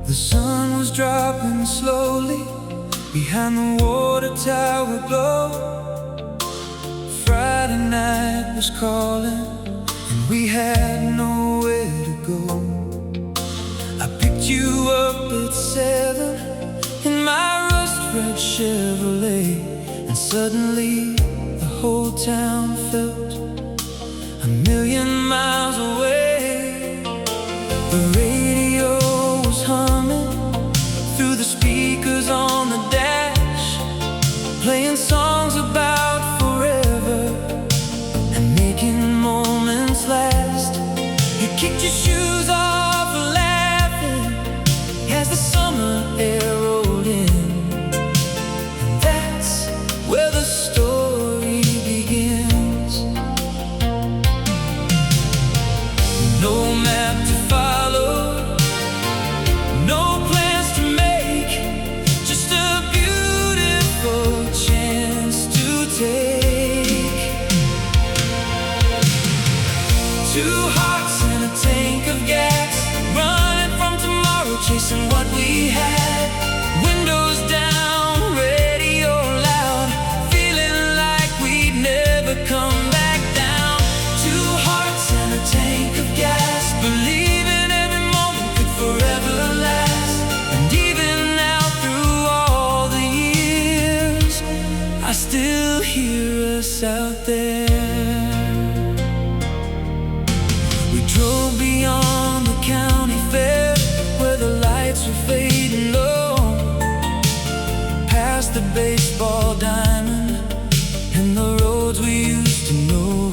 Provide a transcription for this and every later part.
The sun was dropping slowly behind the water tower glow. Friday night was calling and we had nowhere to go. I picked you up at 7 in my rust-red Chevrolet, and suddenly the whole town felt a million miles away. The radio was humming through the speakers on the dash, playing songs about forever and making moments last. You kicked your shoes off laughing as the summer air rolled in, and that's where the story begins. No map to follow, no plans to make, just a beautiful chance to take. Two hearts and a tank of gas, running from tomorrow, chasing what we had. Windows down, radio loud, feeling like we'd never come back down. Two hearts and a tank of gas, believing every moment could forever last. And even now through all the years, I still hear us out there. We drove beyond the county fair where the lights were fading low, past the baseball diamond and the roads we used to know.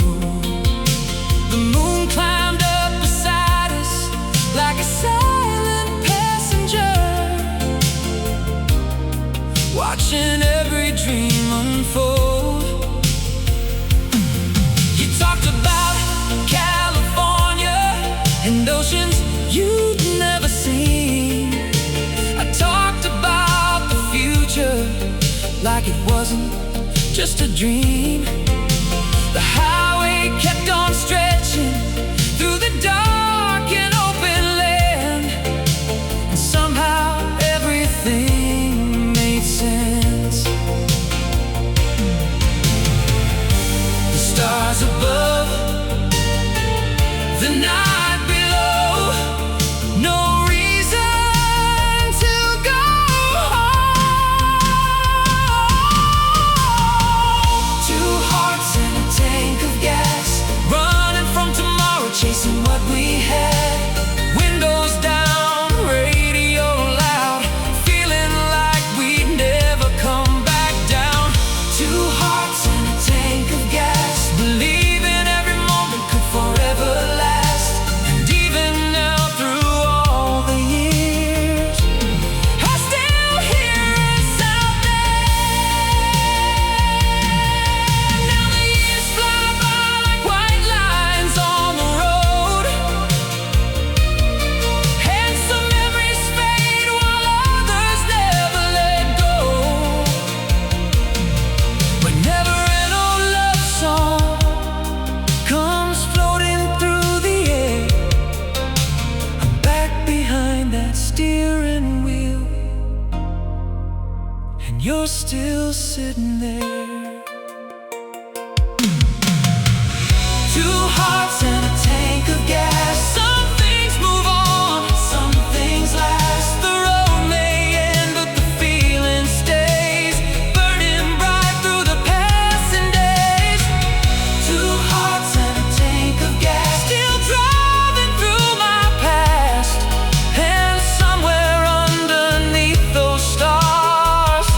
The moon climbed up beside us like a silent passenger, watching every dream unfold. You talked about California and oceans you'd never seen. I talked about the future like it wasn't just a dream. The highway kept on stretching through the dark and open land, and somehow everything made sense. The stars above, the night below, no reason to go home. Two hearts and a tank of gas, running from tomorrow, chasing what we had. Windows down, radio loud, feeling like we'd never come back down. Two hearts and a tank of gas, believing every moment could forever last. And even now through all the years, I still hear us out there. Now the years fly by like white lines on the road, and some memories fade while others never let go. Whenever an old love song comes floating through the air, I'm back behind that steering wheel, and you're still sitting there. Two hearts and a tank of gas. Some things move on, some things last. The road may end, but the feeling stays, burning bright through the passing days. Two hearts and a tank of gas, still driving through my past, and somewhere underneath those stars,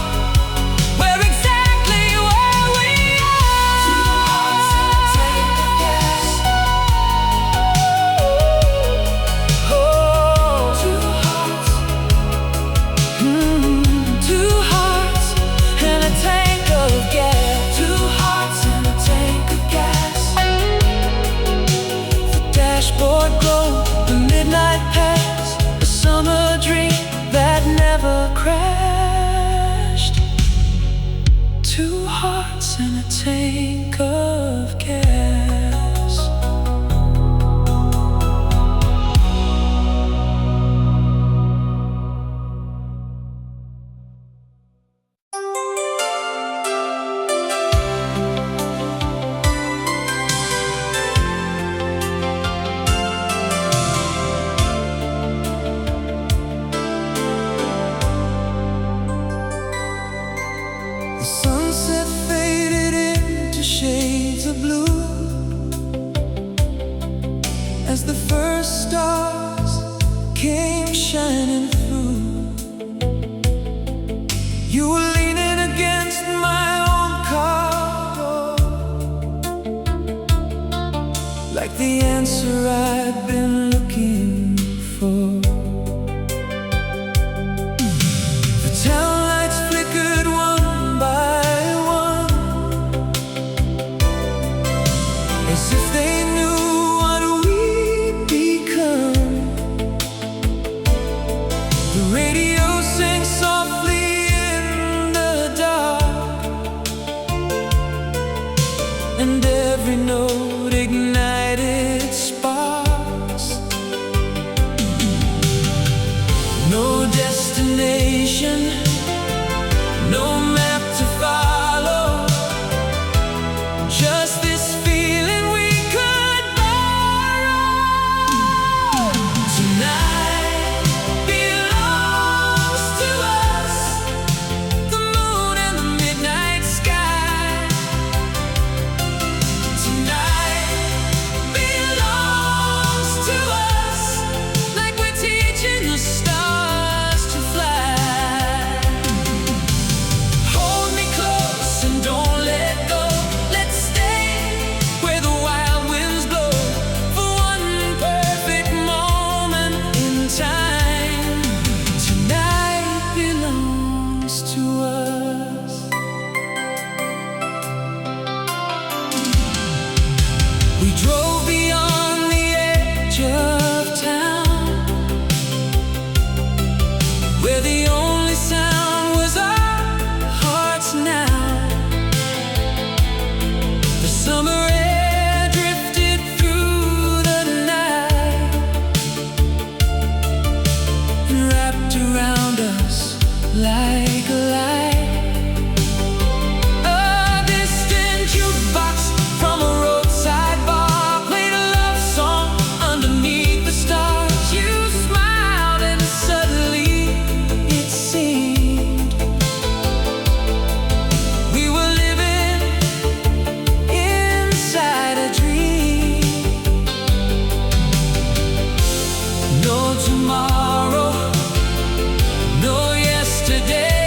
we're exactly where we are. Two hearts and a tank of gas. Oh, two hearts. Two hearts and a tank of gas. Two hearts and a tank of gas. The dashboard glow, the midnight pass, a summer dream that never crashed. Two hearts and a tank of gas. Two sunset faded into shades of blue as the first stars came shining through. You were leaning against my old car door, like the answer I'd been looking for. The town lights flickered one by one, as if they knew what we'd become. The radio sang softly in the dark, and every note ignited sparks. No destination, no map to follow, just this feeling we could borrow. Tonight belongs to us, the moon and the midnight sky. Tonight belongs to us, like we're teaching the stars to fly. Hold me close and don't let go. Let's stay where the wild winds blow, for one perfect moment in time. Tonight belongs to us. We drove beyond the edge of town, where the only sound was our hearts now. The summer air drifted through the night and wrapped around us like a light. A distant jukebox from a roadside bar played a love song underneath the stars. You smiled and suddenly it seemed we were living inside a dream. No tomorrow, no yesterday,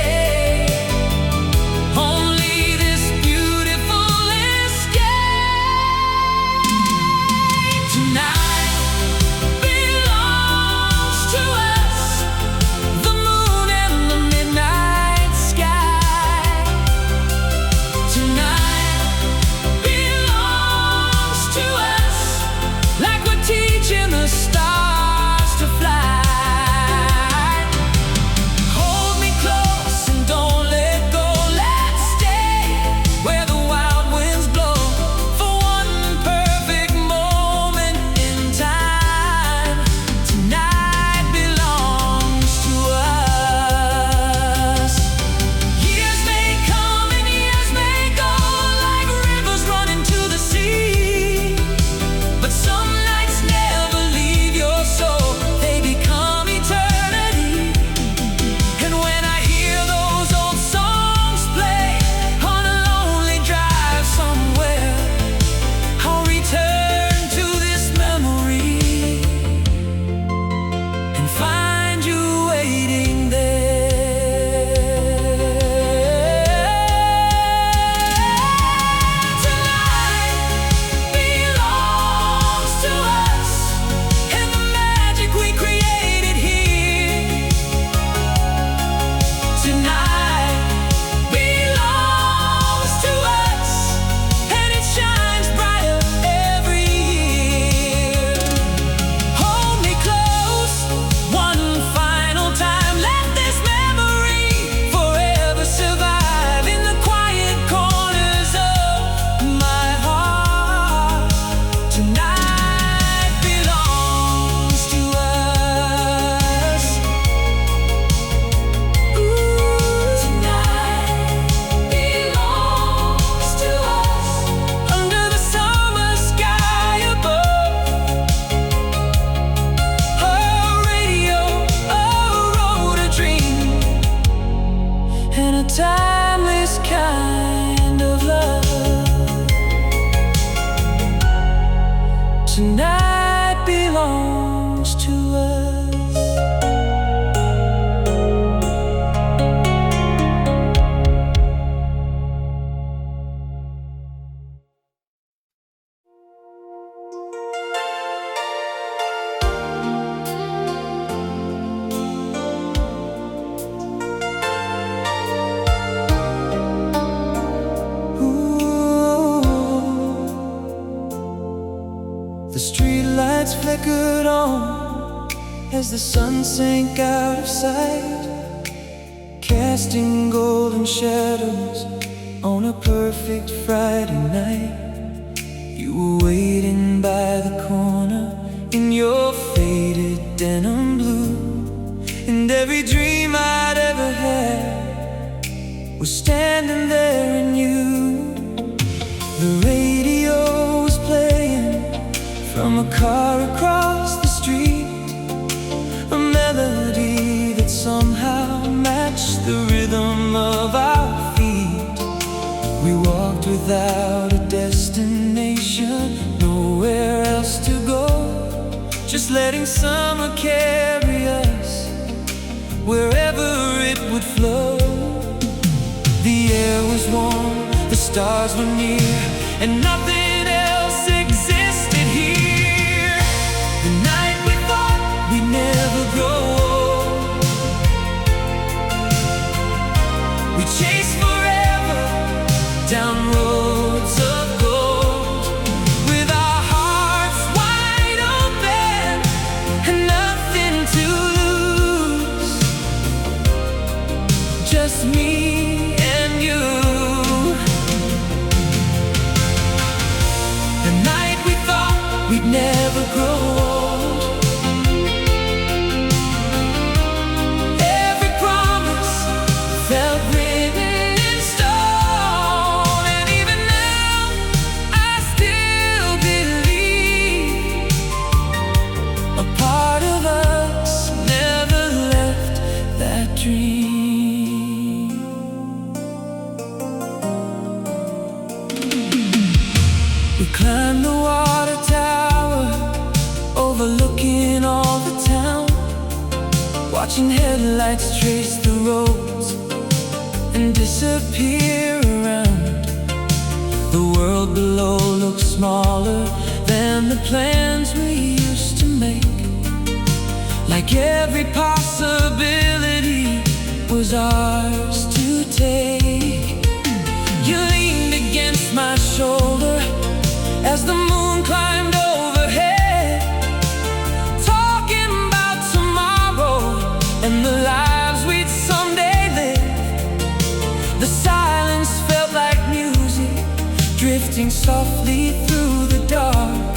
as the sun sank out of sight, casting golden shadows on a perfect Friday night. You were waiting by the corner in your faded denim blue, and every dream I'd ever had was standing there in you. The radio was playing from a car across the street, a melody that somehow matched the rhythm of our feet. We walked without a destination, nowhere else to go, just letting summer carry us wherever it would flow. The air was warm, the stars were near, and nothing else existed here. The night we thought we'd never grow old, we chased forever down roads of gold, with our hearts wide open and nothing to lose, just me and you. The night we thought we'd never grow old, every promise felt written in stone, and even now I still believe a part of us never left that dream. We climbed the water tower, overlooking all the town, watching headlights trace the roads and disappear around. The world below looked smaller than the plans we used to make, like every possibility was ours to take. You leaned against my shoulder as the moon climbed overhead, talking about tomorrow and the lives we'd someday live. The silence felt like music drifting softly through the dark,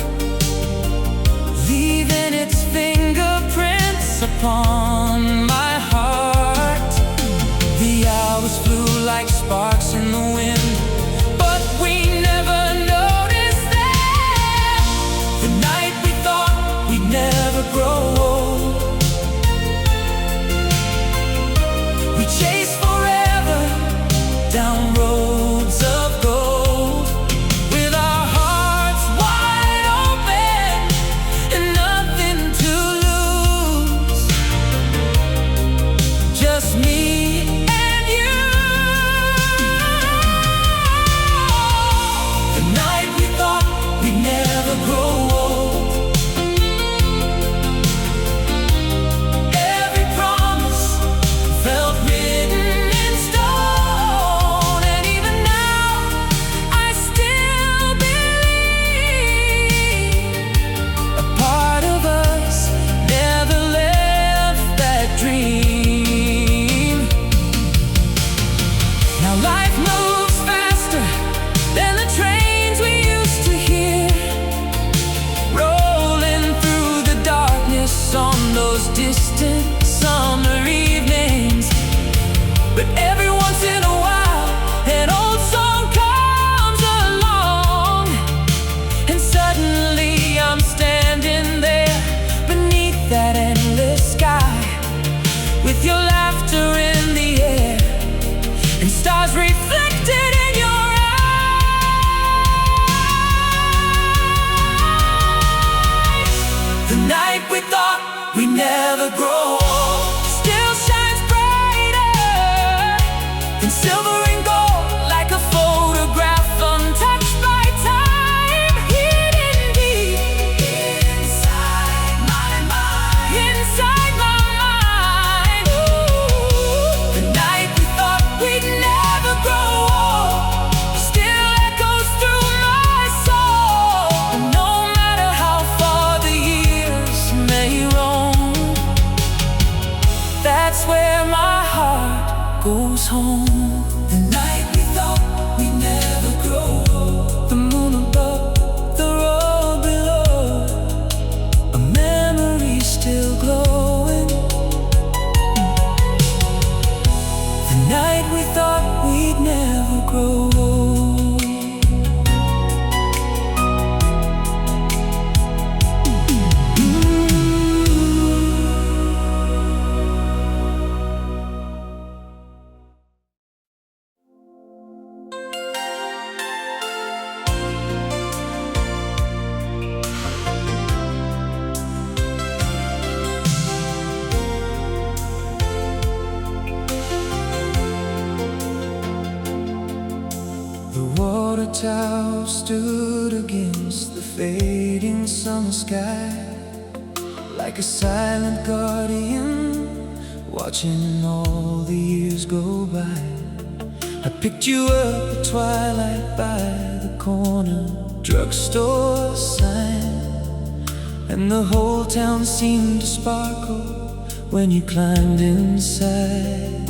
leaving its fingerprints upon my heart. The hours flew like sparks in the wind, but we never noticed them. The night we thought we'd never grow old, we chased forever down roads of gold, with our hearts wide open and nothing to lose, just me and you. The night we thought we'd never grow old, every promise felt written in stone, and even now I still believe a part of us never left that dream. Now life moves faster than the trains we used to hear, rolling through the darkness on those distant summer evenings. But every once in a while an old song comes along, and suddenly I'm standing there beneath that endless sky, with your laughter in the air and stars reflected in your eyes. The night we thought we'd never grow old still shines brighter than silver and gold, like a photograph untouched by time, hidden deep inside my mind. Inside my mind. Ooh. The night we thought we'd never grow old still echoes through my soul, no matter how far the years may roam. that's where my heart goes home. The night we thought we'd never grow, the moon above, the road below, a memory still glowing. The night we thought we'd never grow. The tower stood against the fading summer sky, like a silent guardian, watching all the years go by. I picked you up at twilight by the corner drugstore sign, and the whole town seemed to sparkle when you climbed inside.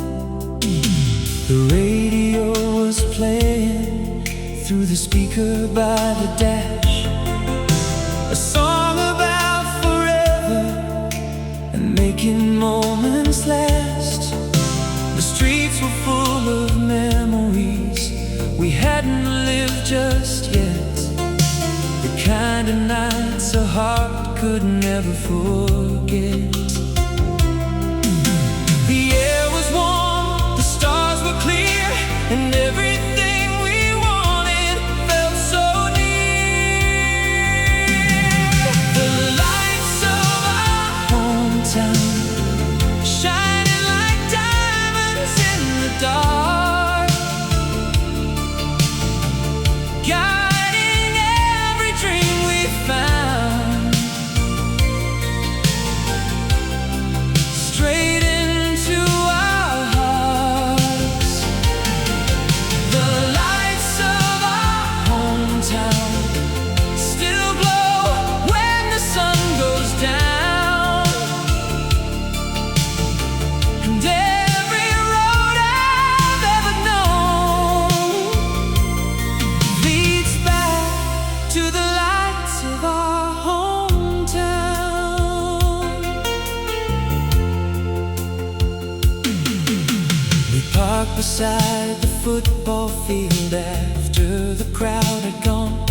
The radio was playing through the speaker by the dash, a song about forever and making moments last. The streets were full of memories we hadn't lived just yet, the kind of nights a heart could never forget. The air was warm, the stars were clear, and everything shining like diamonds in the dark, guiding every dream we found, straight into our hearts. The lights of our hometown still glow when the sun goes down. Parked beside the football field after the crowd had gone.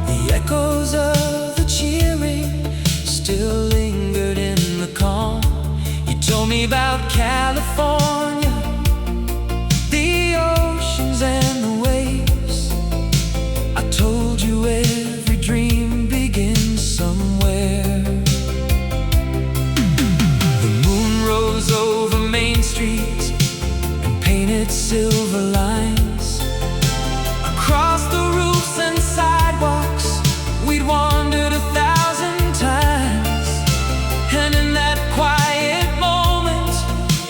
The echoes of the cheering still lingered in the calm. You told me about California, the oceans and the waves. I told you every dream begins somewhere. The moon rose over Main Street, painted silver lines across the roofs and sidewalks. We'd wandered 1,000 times, and in that quiet moment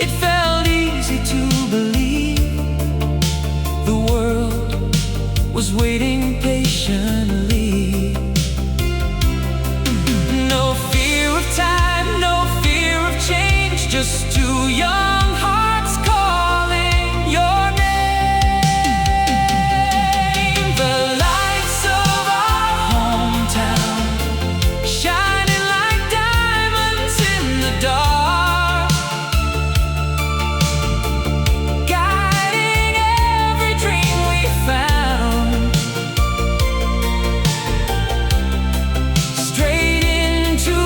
it felt easy to believe the world was waiting patiently. No fear of time, no fear of change, just two young hearts calling your name. The lights of our hometown shining like diamonds in the dark, guiding every dream we found, straight into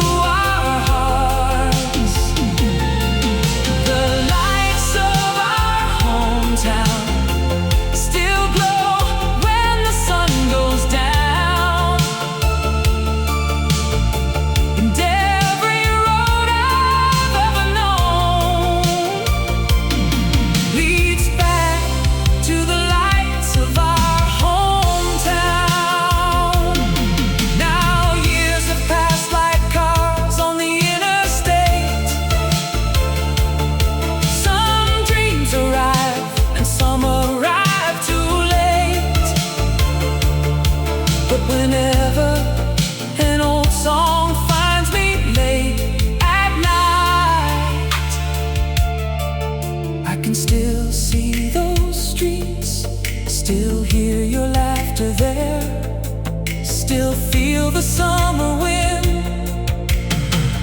our hearts. The can still see those streets, still hear your laughter there, still feel the summer wind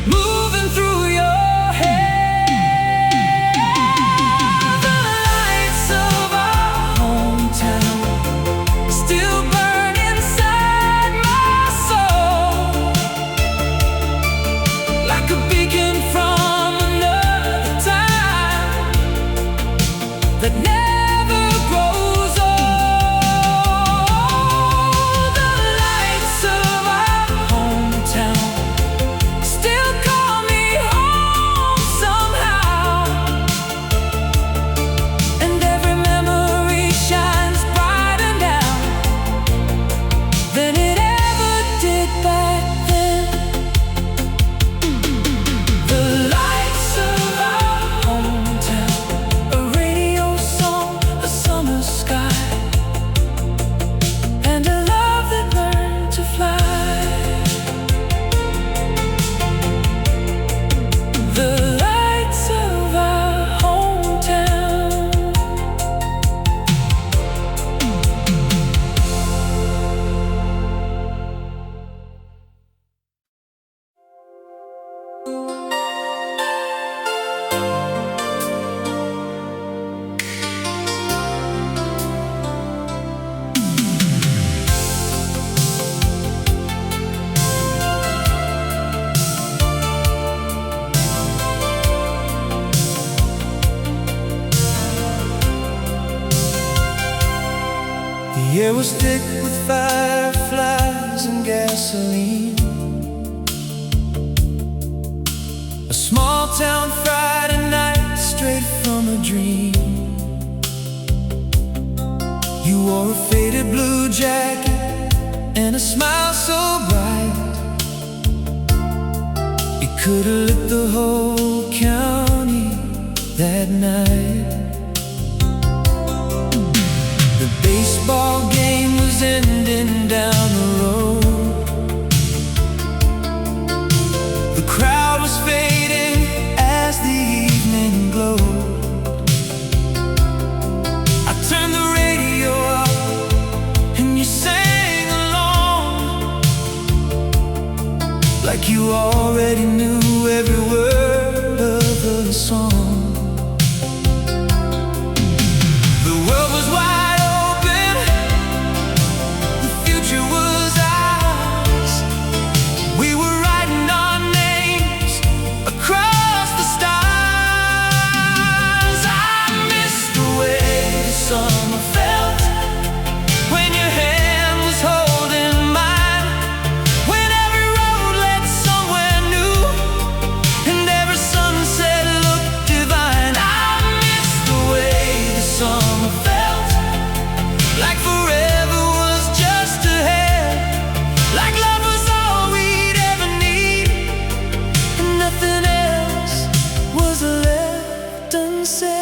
moving through your hair. The lights of our hometown still burn inside my soul, like a beacon from another time that never grows old. The lights of our hometown still call me home somehow, and every memory shines brighter now than it ever did back then. The lights of our hometown, a radio song, a summer sky, and a love that learned to fly. The lights of our hometown. The air was thick with fireflies and gasoline. A small town Friday night, straight from a dream. You wore a faded blue jacket and a smile so bright it could have lit the whole county that night. The baseball game was ending down the road. The crowd was fading as the evening glowed. I turned the radio up and you sang along, like you already knew every word of the song. The world was wide open, the future was ours. We were writing our names across the stars. I miss the way the summer felt when your hand was holding mine, when every road led somewhere new and every sunset looked divine. I miss the way the summer felt, like forever was just ahead, like love was all we'd ever need, and nothing else was left unsaid.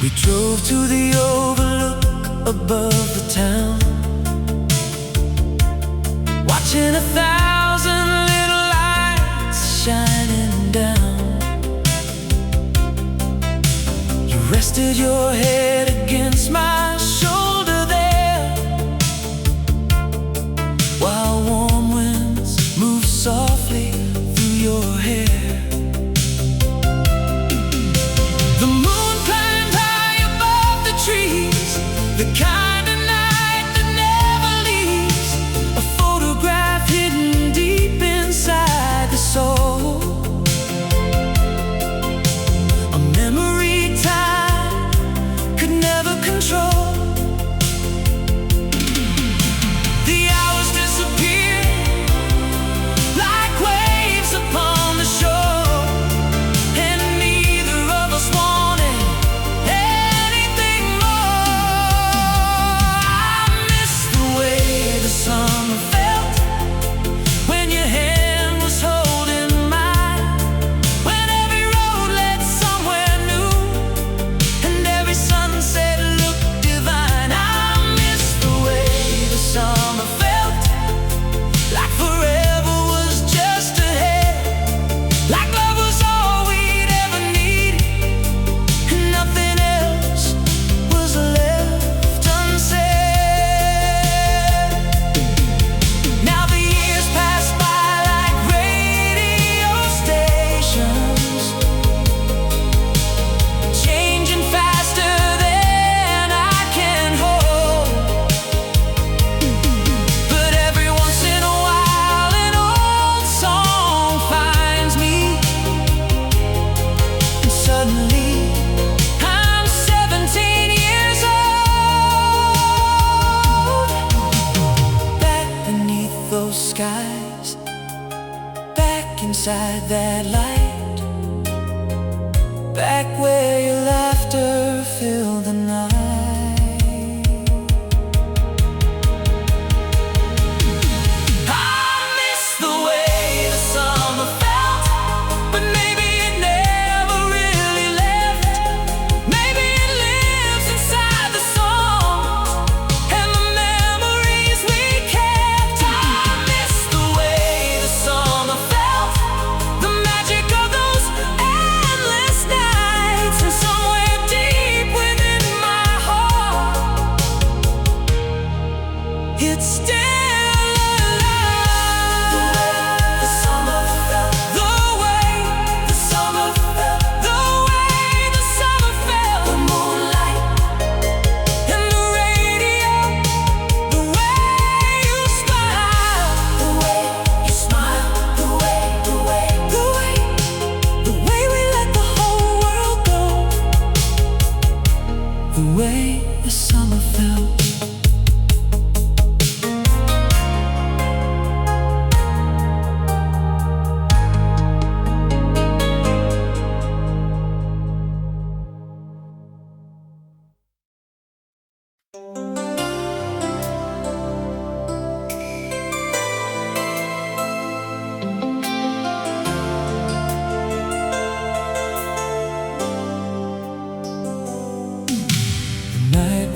We drove to the overlook above the town, watching 1,000 little lights shining down. You rested your head against my shoulder there, while warm winds moved softly through your hair. The moon climbed high above the trees, the kind of night that never leaves, a photograph hidden deep inside the soul, a memory time could eyes, back inside that light, back where your laughter filled the night. It's still the way the summer felt.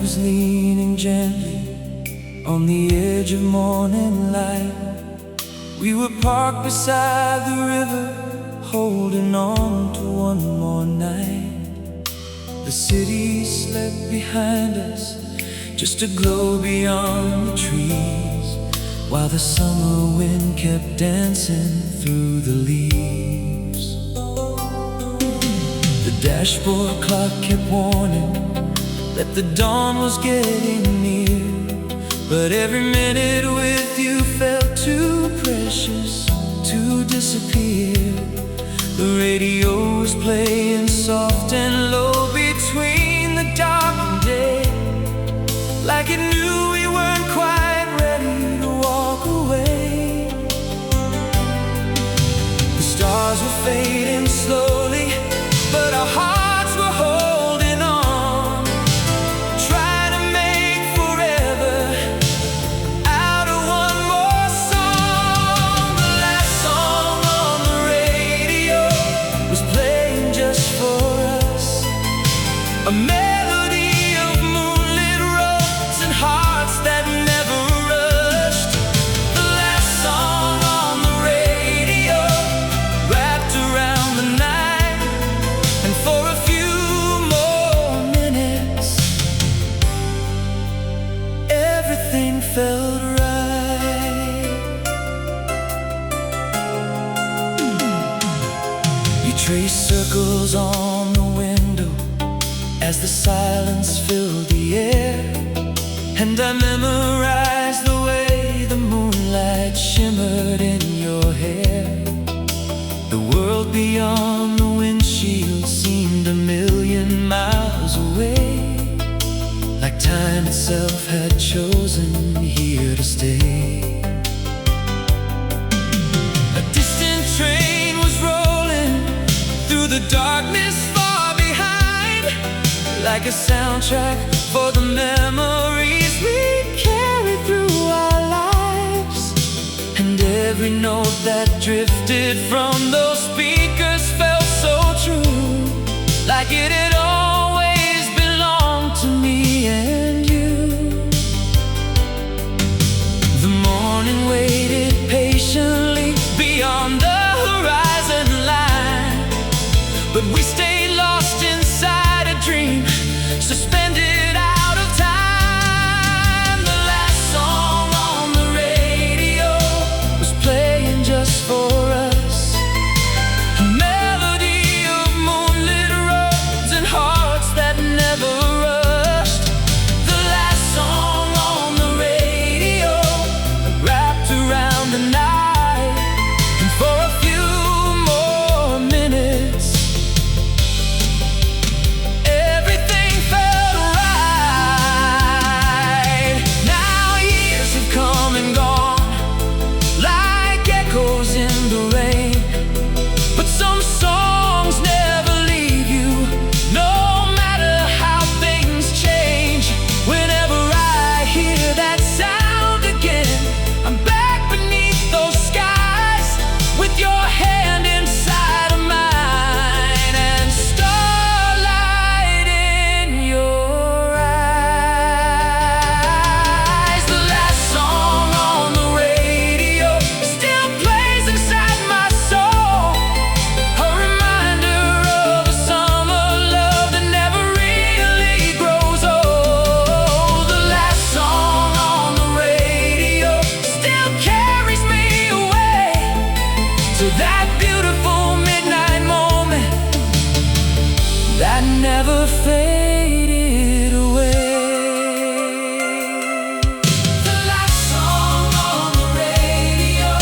Was leaning gently on the edge of morning light. We were parked beside the river, holding on to one more night. The city slept behind us, just a glow beyond the trees, while the summer wind kept dancing through the leaves. The dashboard clock kept warning that the dawn was getting near, but every minute with you felt too precious to disappear. The radio was playing soft and low between the dark and day, like it knew we weren't quite ready to walk away. The stars were fading slowly, but our hearts were holding on, trying to make forever out of one more song. The last song on the radio was playing just for us, a melody of moonlit roads and hearts that never rushed. The last song on the radio wrapped around the night, and for a few more minutes everything felt right. You traced circles on the window as the silence filled the air, and I memorized the way the moonlight shimmered in your hair. The world beyond the windshield seemed a million miles away, like time itself had chosen here to stay. A distant train was rolling through the darkness far behind, like a soundtrack for the memories we carry through our lives. And every note that drifted from those speakers felt so true, like it had always belonged to me and you. The morning waited patiently beyond the horizon line, but we stayed lost inside a dream, suspended out of time. The last song on the radio was playing just for us, a melody of moonlit roads and hearts to that beautiful midnight moment that never faded away. The last song on the radio,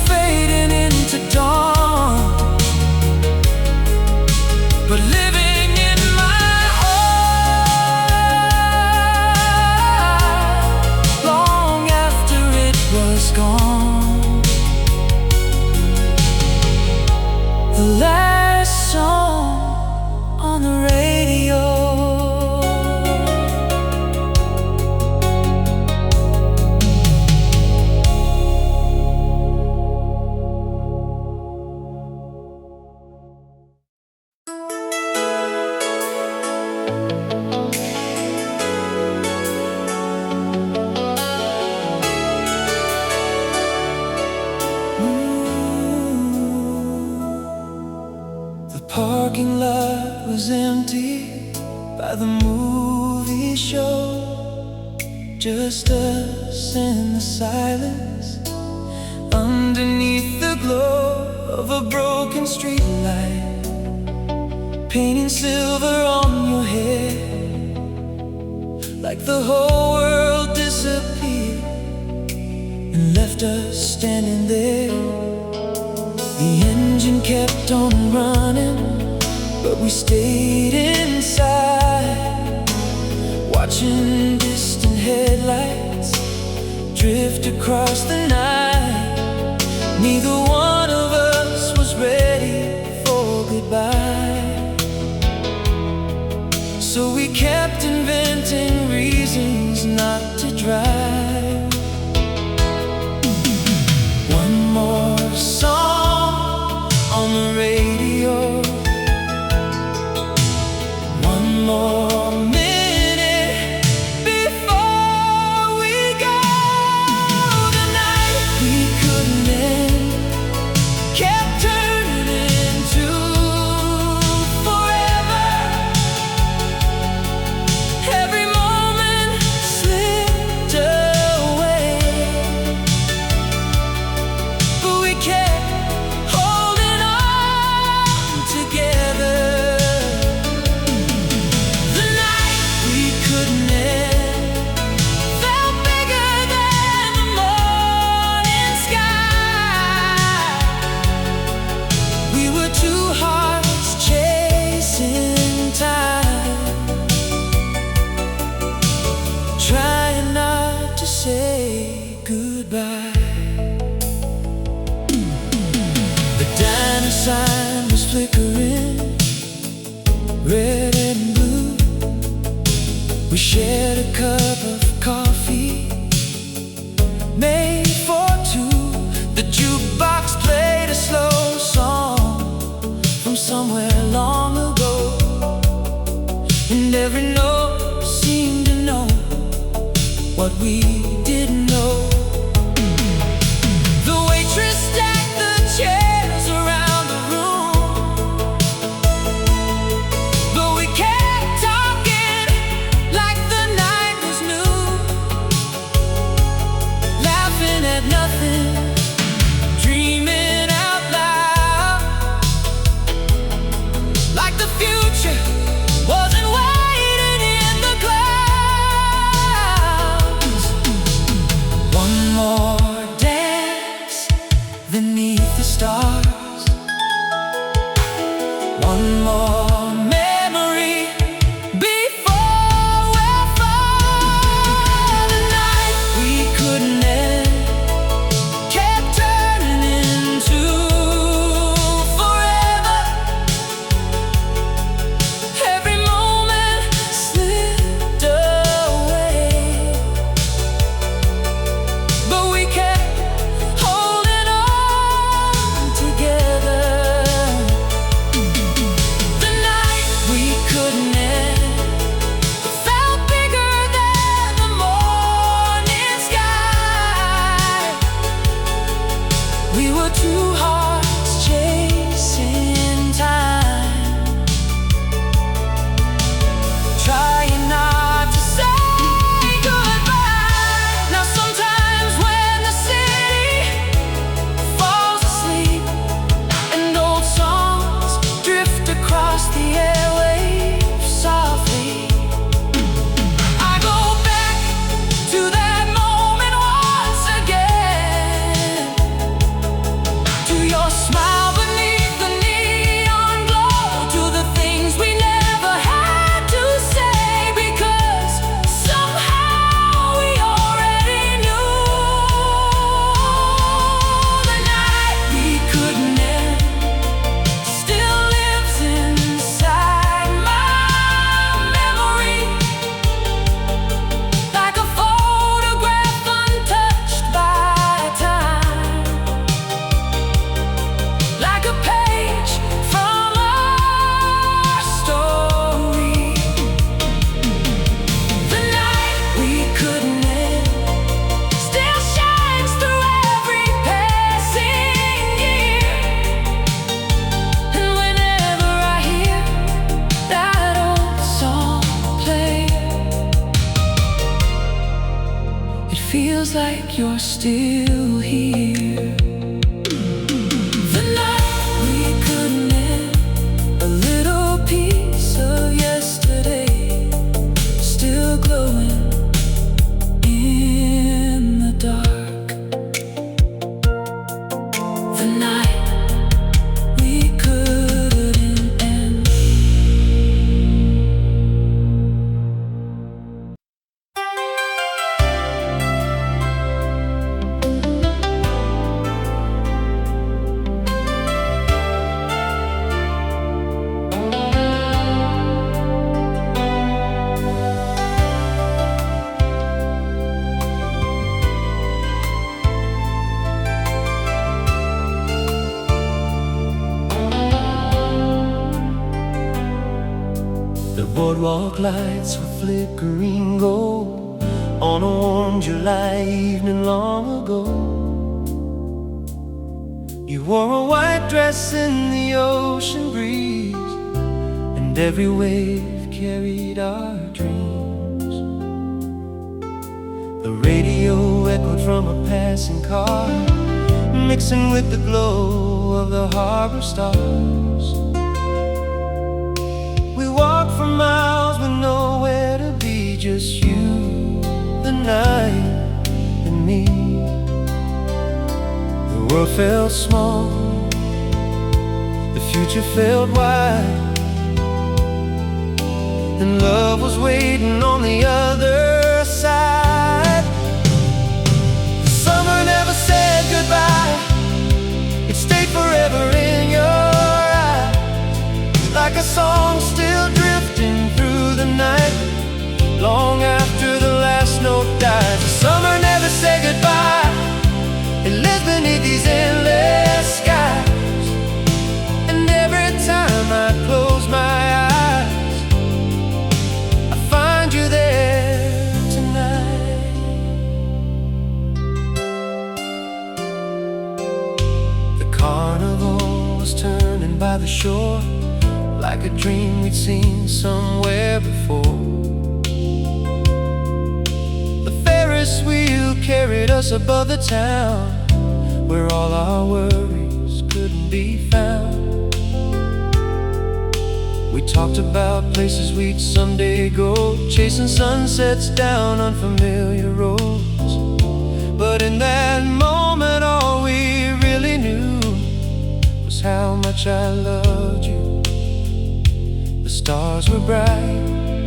Fading into dawn, but living in my heart long after it was gone. The last song on the radio. The parking lot was empty by the movie show. Just us in the silence, underneath the glow of a broken street light, painting silver on your head, like the whole world disappeared and left us standing there. The engine kept on running, but we stayed inside, watching distant headlights drift across the night. Neither one of us was ready for goodbye, so we kept inventing reasons not to drive. One more song on the radio, one more minute before we go. The night we couldn't end kept turning to forever. Every moment slipped away, but we kept holding on together. The night we couldn't end felt bigger than the morning sky. We were two hearts chasing time, trying not to say goodbye. The diner sign was flickering, red and blue. We shared a cup of coffee made for two. The jukebox played a slow song from somewhere long ago, and every note seemed to know what we didn't know. The waitress stacked the chairs around the room, but we kept talking like the night was new, laughing at nothing, dreaming out loud, like the future wasn't waiting in the clouds. One feels like you're still here. The night we couldn't end, a little piece of yesterday still glowing in the dark. The night we couldn't end. The boardwalk lights were flickering gold on a warm July evening long ago. You wore a white dress in the ocean breeze, and every wave carried our dreams. The radio echoed from a passing car, mixing with the glow of the harbor stars. We walked for miles with nowhere to be, just you, the night, and me. The world felt small, the future felt wide, and love was waiting on the other side. Summer never said goodbye, it stayed forever in your eyes, like a song still drifting through the night, long after the last note dies. The summer never said goodbye, it lives beneath these endless skies, and every time I close my eyes, I find you there tonight. The carnival was turning by the shore, like a dream we'd seen somewhere before. The Ferris wheel carried us above the town, where all our worries couldn't be found. We talked about places we'd someday go, chasing sunsets down unfamiliar roads. But in that moment all we really knew was how much I loved you. The stars were bright,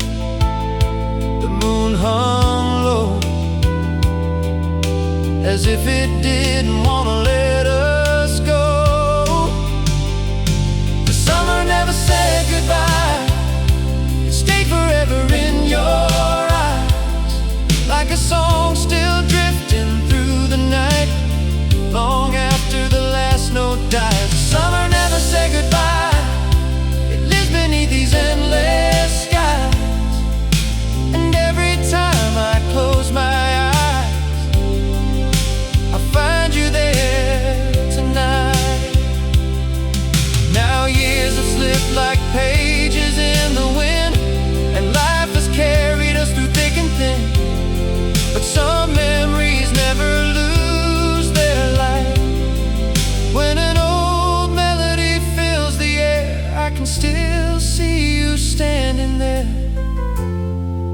the moon hung low, as if it didn't want to let us go. The summer never said goodbye, it stayed forever in your eyes, like a song still drifting through the night, long after the last note dies. The summer never said goodbye, beneath these endless skies, and every time I close my eyes, I find you there tonight. Now years have slipped like pages in the wind, and life has carried us through thick and thin, but some memories never lose their light. When an old melody fills the air, I can still see you standing there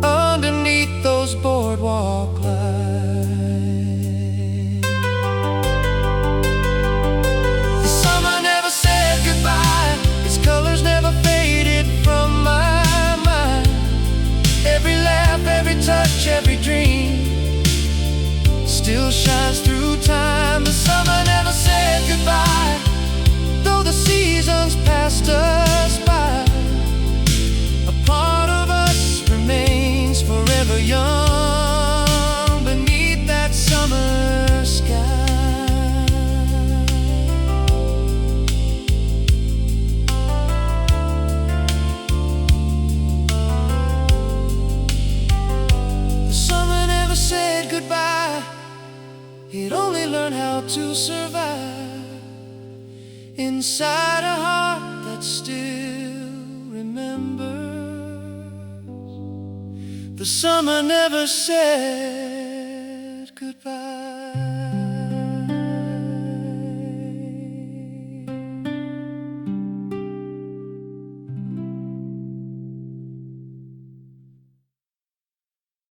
underneath those boardwalk lights. The summer never said goodbye, its colors never faded from my mind. Every laugh, every touch, every dream still shines through time. The summer never said goodbye, though the seasons passed us by. A part of us remains forever young beneath that summer sky. The summer never said goodbye, it only learned how to survive inside a heart that still remembers. The summer never said goodbye.